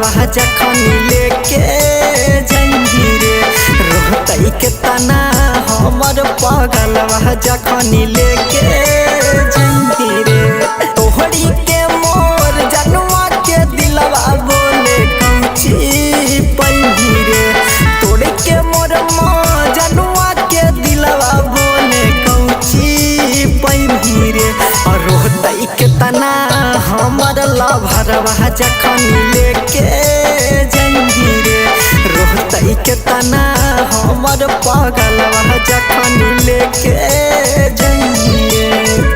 भरवा जखन लेके जंगी रे रोहतई के तना हमर पगलवा जखन लेके जंगी रे तोहरी के मोर जनुआ के दिलवा बोले कौची पैही रे तोड़ के मोर जनुआ के दिलवा बोले कौची पैही रे और रोहतई के तना हमर लभरवा जखन लेके जंगी रे रोहतई के तना हमर पगलवा जखन लेके जंगी रे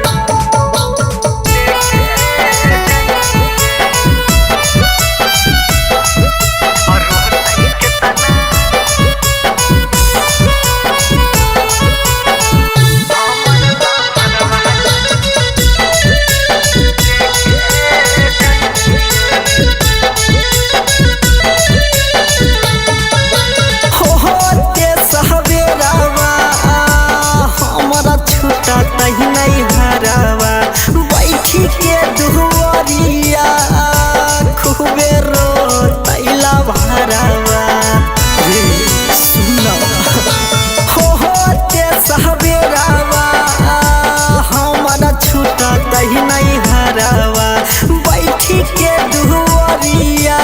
तही नहीं हरावा बैठी के दुहरिया खूबे रो तैला भरावा सुनो हो ते सहबेरावा हमारा छूटा तही नहीं हरावा बैठी के दुहरिया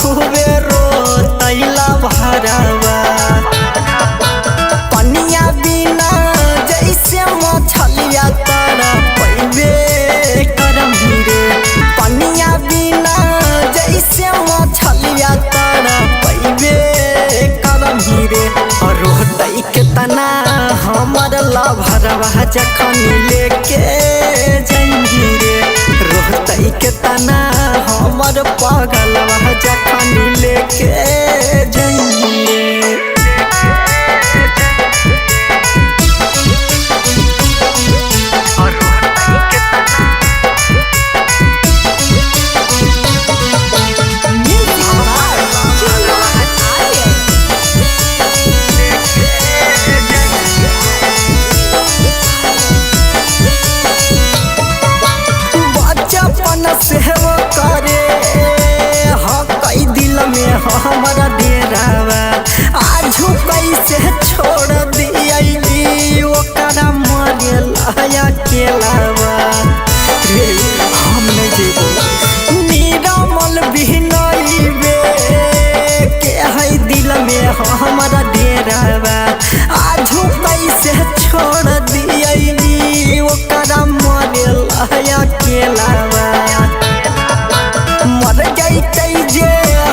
खूबे रो तैला भरावा मछलिया तारा पैबे करम रे पनिया बिना जैसे मछलिया तारा पैबे करम रे और रोहतई के तना हमर लभरवा जखन लेके जंगी रे रोहतई के तना हमर पगलवा जखन लेके जंगी रे सेवा करे कई दिल में हमारा डेरावा आजू कैसे छोड़ दियली ओकरा मरे लाया केलावा रे हम नहीं जेबो निरामल बिहनइबे के है दिल में हमारा डेरावा आजू कैसे छोड़ दियली ओकरा मरे लाया केलावा मर जैतै जे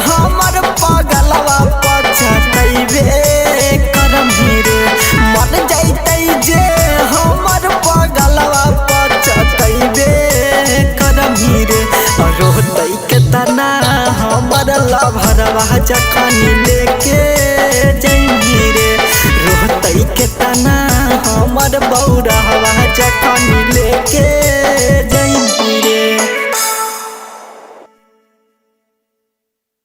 हमर पगलवा पछतैबे करम रे मर जैतै जे हमर पगलवा पछतैबे करम रे रोहतई के तना हमर लभरवा जखन लेके जंगी रे रोहतई के तना हमर बौरहवा जखन लेके